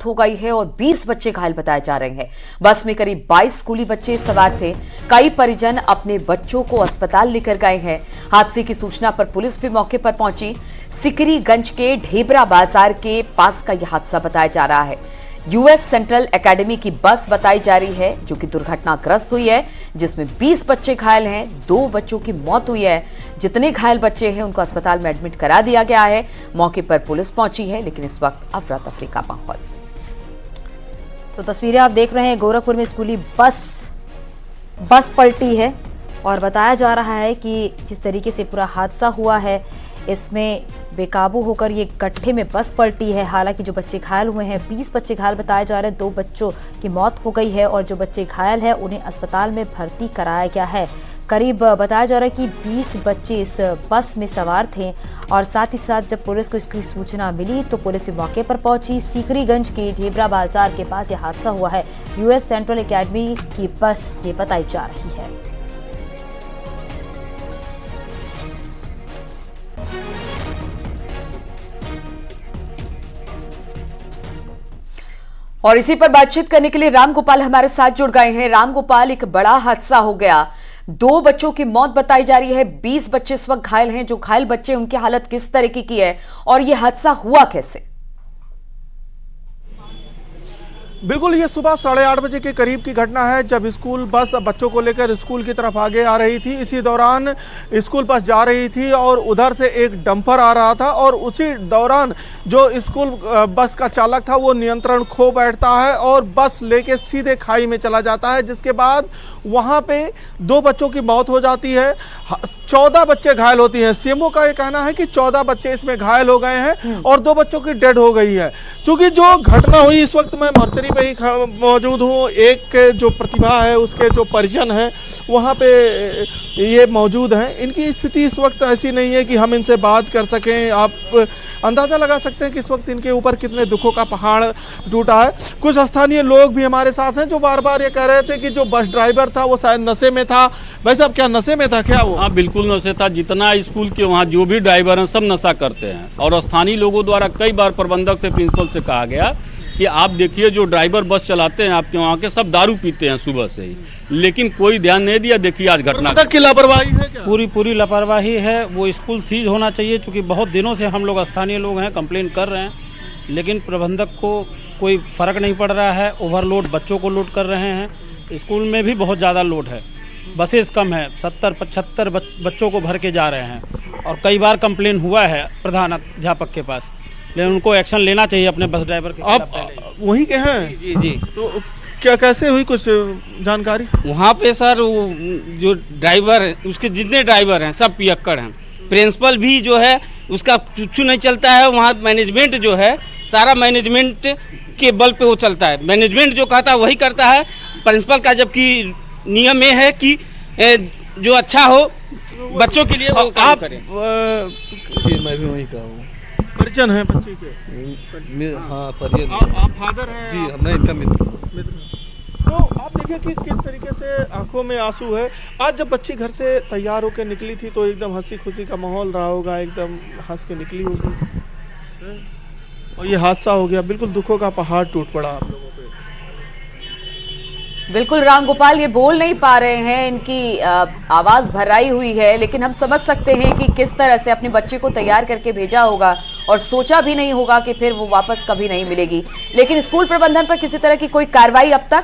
मौत हो गई है और 20 बच्चे घायल बताए जा रहे हैं। बस में करीब 22 स्कूली बच्चे सवार थे। कई परिजन अपने बच्चों को अस्पताल लेकर गए हैं। हादसे की सूचना पर पुलिस भी मौके पर पहुंची। सिकरीगंज के ढेबरा बाजार के पास का यह हादसा बताया जा रहा है। यूएस सेंट्रल एकेडमी की बस बताई जा रही है जो कि दुर्घटनाग्रस्त हुई है, जिसमें 20 बच्चे घायल हैं। 2 बच्चों की मौत हुई है। जितने घायल बच्चे हैं उनको अस्पताल में एडमिट करा दिया गया है। मौके पर पुलिस पहुंची है, लेकिन इस वक्त अफरा तफरी का माहौल। तो तस्वीरें आप देख रहे हैं, गोरखपुर में स्कूली बस पलटी है और बताया जा रहा है कि जिस तरीके से पूरा हादसा हुआ है इसमें बेकाबू होकर ये गड्ढे में बस पलटी है। हालांकि जो बच्चे घायल हुए हैं, 20 बच्चे घायल बताए जा रहे हैं। 2 बच्चों की मौत हो गई है और जो बच्चे घायल हैं उन्हें अस्पताल में भर्ती कराया गया है। करीब बताया जा रहा है कि 20 बच्चे इस बस में सवार थे और साथ ही साथ जब पुलिस को इसकी सूचना मिली तो पुलिस भी मौके पर पहुंची। सीकरीगंज के ढेबरा बाजार के पास यह हादसा हुआ है। यूएस सेंट्रल एकेडमी की बस ये बताई जा रही है। और इसी पर बातचीत करने के लिए रामगोपाल हमारे साथ जुड़ गए हैं। रामगोपाल, एक बड़ा हादसा हो गया, 2 बच्चों की मौत बताई जा रही है, 20 बच्चे इस वक्त घायल हैं। जो घायल बच्चे उनकी हालत किस तरीके की है और यह हादसा हुआ कैसे? बिल्कुल, ये सुबह 8:30 बजे के करीब की घटना है, जब स्कूल बस बच्चों को लेकर स्कूल की तरफ आगे आ रही थी। इसी दौरान स्कूल बस जा रही थी और उधर से एक डंपर आ रहा था और उसी दौरान जो स्कूल बस का चालक था वो नियंत्रण खो बैठता है और बस लेके सीधे खाई में चला जाता है, जिसके बाद वहाँ पे 2 बच्चों की मौत हो जाती है। 14 बच्चे घायल होती हैं। सीएमओ का ये कहना है कि 14 बच्चे इसमें घायल हो गए हैं और 2 बच्चों की डेड हो गई है। चूँकि जो घटना हुई, इस वक्त मैं मर्चरी पे ही मौजूद हूँ। एक जो प्रतिभा है उसके जो परिजन हैं वहाँ पे ये मौजूद हैं। इनकी स्थिति इस वक्त ऐसी नहीं है कि हम इनसे बात कर सकें। आप अंदाज़ा लगा सकते हैं कि इस वक्त इनके ऊपर कितने दुखों का पहाड़ टूटा है। कुछ स्थानीय लोग भी हमारे साथ हैं जो बार बार ये कह रहे थे कि जो बस ड्राइवर था वो शायद नशे में था। भाई साहब, क्या नशे में था क्या वो? हाँ, बिल्कुल नशे था। जितना स्कूल के वहाँ जो भी ड्राइवर हैं सब नशा करते हैं और स्थानीय लोगों द्वारा कई बार प्रबंधक से, प्रिंसिपल से कहा गया कि आप देखिए जो ड्राइवर बस चलाते हैं आपके वहाँ के सब दारू पीते हैं सुबह से ही, लेकिन कोई ध्यान नहीं दिया। देखिए आज घटना की लापरवाही है क्या? पूरी लापरवाही है। वो स्कूल सीज होना चाहिए, क्योंकि बहुत दिनों से हम लोग स्थानीय लोग हैं कंप्लेन कर रहे हैं, लेकिन प्रबंधक को कोई फ़र्क नहीं पड़ रहा है। ओवरलोड बच्चों को लोड कर रहे हैं। स्कूल में भी बहुत ज़्यादा लोड है, बसेस कम है, 70-75 बच्चों को भर के जा रहे हैं और कई बार कंप्लेन हुआ है प्रधान अध्यापक के पास, लेकिन उनको एक्शन लेना चाहिए अपने बस ड्राइवर के। आप वहीं के हैं? जी। तो क्या कैसे हुई, कुछ जानकारी? वहाँ पे सर वो जो ड्राइवर है, उसके जितने ड्राइवर हैं सब पियक्कड़ हैं। प्रिंसिपल भी जो है उसका कुछ नहीं चलता है। वहाँ मैनेजमेंट जो है सारा मैनेजमेंट के बल पे वो चलता है। मैनेजमेंट जो कहता है वही करता है प्रिंसिपल का, जबकि नियम ये है कि जो अच्छा हो बच्चों के लिए वो काम करे। मैं भी वहीं का हूँ। परिजन है बच्चे के? हाँ, परिजन। आप फादर हैं? जी, मैं इनका मित्र हूँ। तो आप देखिए कि किस तरीके से आंखों में आंसू है। आज जब बच्ची घर से तैयार होकर निकली थी तो एकदम हंसी खुशी का माहौल रहा होगा, एकदम हंस के निकली होगी और ये हादसा हो गया। बिल्कुल दुखों का पहाड़ टूट पड़ा आप लोगों पे। बिल्कुल रामगोपाल, ये बोल नहीं पा रहे हैं, इनकी आवाज भर्राई हुई है, लेकिन हम समझ सकते हैं कि किस तरह से अपने बच्चे को तैयार करके भेजा होगा और सोचा भी नहीं होगा कि फिर वो वापस कभी नहीं मिलेगी। लेकिन स्कूल प्रबंधन पर किसी तरह की कोई कार्रवाई अब तक?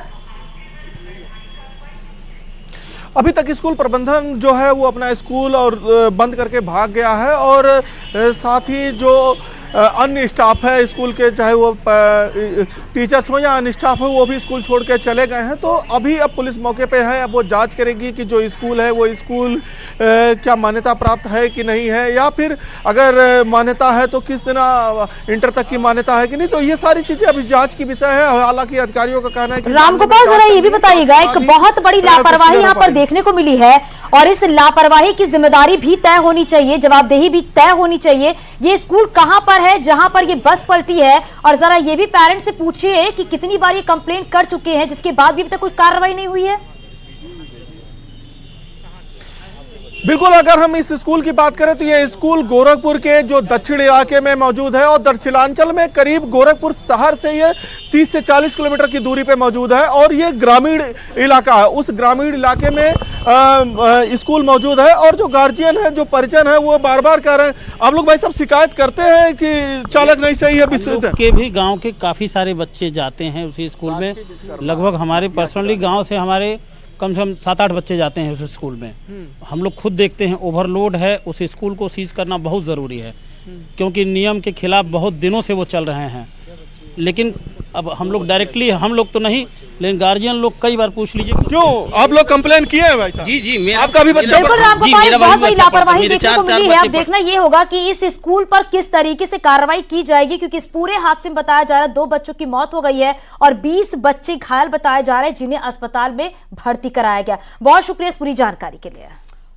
अभी तक स्कूल प्रबंधन जो है वो अपना स्कूल और बंद करके भाग गया है और साथ ही जो अन्य स्टाफ है स्कूल के, चाहे वो टीचर्स हो या अन्य स्टाफ हो, वो भी स्कूल छोड़ के चले गए हैं। तो अभी अब पुलिस मौके पे है, अब वो जांच करेगी कि जो स्कूल है वो स्कूल क्या मान्यता प्राप्त है कि नहीं है, या फिर अगर मान्यता है तो किस दिन इंटर तक की मान्यता है कि नहीं। तो ये सारी चीजें अभी जांच की विषय है। हालांकि अधिकारियों का कहना है कि रामगोपाल, जरा ये भी बताइएगा, एक बहुत बड़ी लापरवाही यहाँ पर देखने को मिली है और इस लापरवाही की जिम्मेदारी भी तय होनी चाहिए, जवाबदेही भी तय होनी चाहिए। ये स्कूल कहां पर है जहां पर ये बस पलटी है? और जरा ये भी पेरेंट्स से पूछिए कि कितनी बार ये कंप्लेंट कर चुके हैं जिसके बाद भी अभी तक कोई कार्रवाई नहीं हुई है। बिल्कुल, अगर हम इस स्कूल की बात करें तो ये स्कूल गोरखपुर के जो दक्षिण इलाके में मौजूद है और दक्षिणांचल में करीब गोरखपुर शहर से ये 30 से 40 किलोमीटर की दूरी पे मौजूद है और ये ग्रामीण इलाका है। उस ग्रामीण इलाके में स्कूल मौजूद है और जो गार्जियन है, जो परिजन है, वो बार बार कह रहे हैं, आप लोग भाई साहब शिकायत करते हैं कि चालक नहीं सही है, विस्तृत है। के भी गांव के काफ़ी सारे बच्चे जाते हैं उसी स्कूल में। लगभग हमारे पर्सनली गांव से हमारे कम से कम 7-8 बच्चे जाते हैं उस स्कूल में। हम लोग खुद देखते हैं ओवरलोड है। उस स्कूल को सीज करना बहुत ज़रूरी है क्योंकि नियम के खिलाफ बहुत दिनों से वो चल रहे हैं। लेकिन अब हम लोग डायरेक्टली, हम लोग तो नहीं, लेकिन गार्जियन लोग कई बार पूछ लीजिए। क्यों आप लोग कंप्लेन किए हैं भाई साहब? जी मेरा आपका भी बच्चा बिल्कुल रामगोपाल, बहुत बड़ी लापरवाही देखने को मिली है। अब देखना ये होगा कि इस स्कूल पर किस तरीके से कार्रवाई की जाएगी, क्योंकि इस पूरे हादसे में बताया जा रहा है 2 बच्चों की मौत हो गई है और 20 बच्चे घायल बताए जा रहे हैं जिन्हें अस्पताल में भर्ती कराया गया। बहुत शुक्रिया इस पूरी जानकारी के लिए।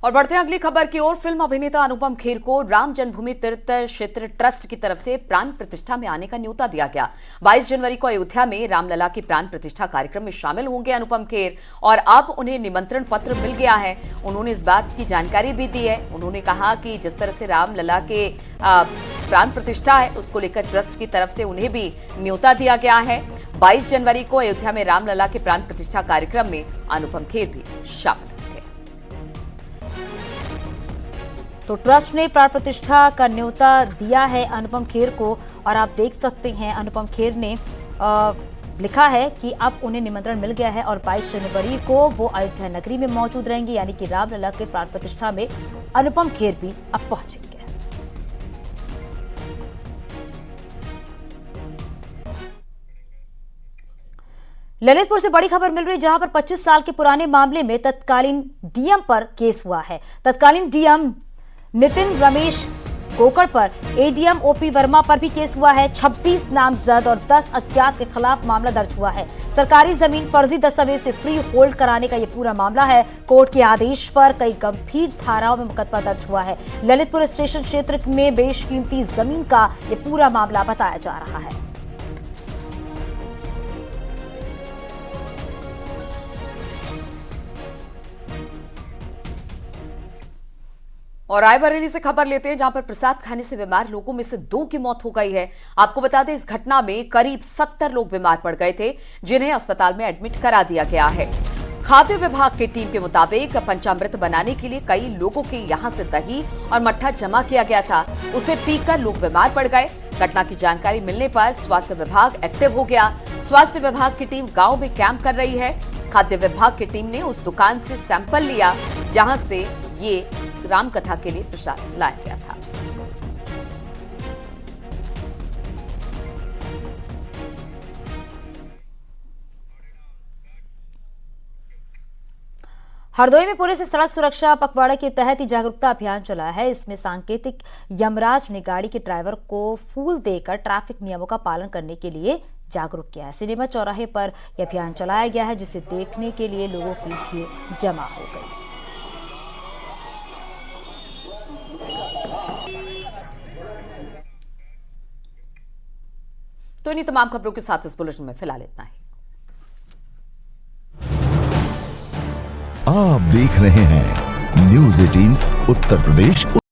और बढ़ते हैं अगली खबर की ओर। फिल्म अभिनेता अनुपम खेर को राम जन्मभूमि तीर्थ क्षेत्र ट्रस्ट की तरफ से प्राण प्रतिष्ठा में आने का न्योता दिया गया। 22 जनवरी को अयोध्या में रामलला की प्राण प्रतिष्ठा कार्यक्रम में शामिल होंगे अनुपम खेर और अब उन्हें निमंत्रण पत्र मिल गया है। उन्होंने इस बात की जानकारी भी दी है। उन्होंने कहा कि जिस तरह से रामलला के प्राण प्रतिष्ठा है उसको लेकर ट्रस्ट की तरफ से उन्हें भी न्योता दिया गया है। 22 जनवरी को अयोध्या में रामलला के प्राण प्रतिष्ठा कार्यक्रम में अनुपम खेर भी शामिल। तो ट्रस्ट ने प्राण प्रतिष्ठा का न्योता दिया है अनुपम खेर को और आप देख सकते हैं अनुपम खेर ने लिखा है कि अब उन्हें निमंत्रण मिल गया है और 22 जनवरी को वो अयोध्या नगरी में मौजूद रहेंगे, यानी कि रामलला के प्राण प्रतिष्ठा में अनुपम खेर भी अब पहुंचेंगे। ललितपुर से बड़ी खबर मिल रही है, जहां पर 25 साल के पुराने मामले में तत्कालीन डीएम पर केस हुआ है। तत्कालीन डीएम नितिन रमेश गोकड़ पर एडीएम ओपी वर्मा पर भी केस हुआ है। 26 नामजद और 10 अज्ञात के खिलाफ मामला दर्ज हुआ है। सरकारी जमीन फर्जी दस्तावेज से फ्री होल्ड कराने का यह पूरा मामला है। कोर्ट के आदेश पर कई गंभीर धाराओं में मुकदमा दर्ज हुआ है। ललितपुर स्टेशन क्षेत्र में बेशकीमती जमीन का यह पूरा मामला बताया जा रहा है। और रायबरेली से खबर लेते हैं, जहां पर प्रसाद खाने से बीमार लोगों में से 2 की मौत हो गई है। आपको बता दें, इस घटना में करीब 70 लोग बीमार पड़ गए थे, जिन्हें अस्पताल में एडमिट करा दिया गया है। खाद्य विभाग की टीम के मुताबिक पंचामृत बनाने के लिए कई लोगों के यहां से दही और मट्ठा जमा किया गया था। उसे पीकर लोग बीमार पड़ गए। घटना की जानकारी मिलने पर स्वास्थ्य विभाग एक्टिव हो गया। स्वास्थ्य विभाग की टीम गांव में कैंप कर रही है। खाद्य विभाग की टीम ने उस दुकान से सैंपल लिया जहां से ये रामकथा के लिए प्रसाद लाया गया था। हरदोई में पुलिस सड़क सुरक्षा पखवाड़े के तहत ही जागरूकता अभियान चलाया है। इसमें सांकेतिक यमराज ने गाड़ी के ड्राइवर को फूल देकर ट्रैफिक नियमों का पालन करने के लिए जागरूक किया है। सिनेमा चौराहे पर यह अभियान चलाया गया है, जिसे देखने के लिए लोगों की भीड़ जमा हो गई। तो इन्हीं तमाम खबरों के साथ इस बुलेटिन में फिलहाल इतना ही। आप देख रहे हैं न्यूज़ 18 उत्तर प्रदेश।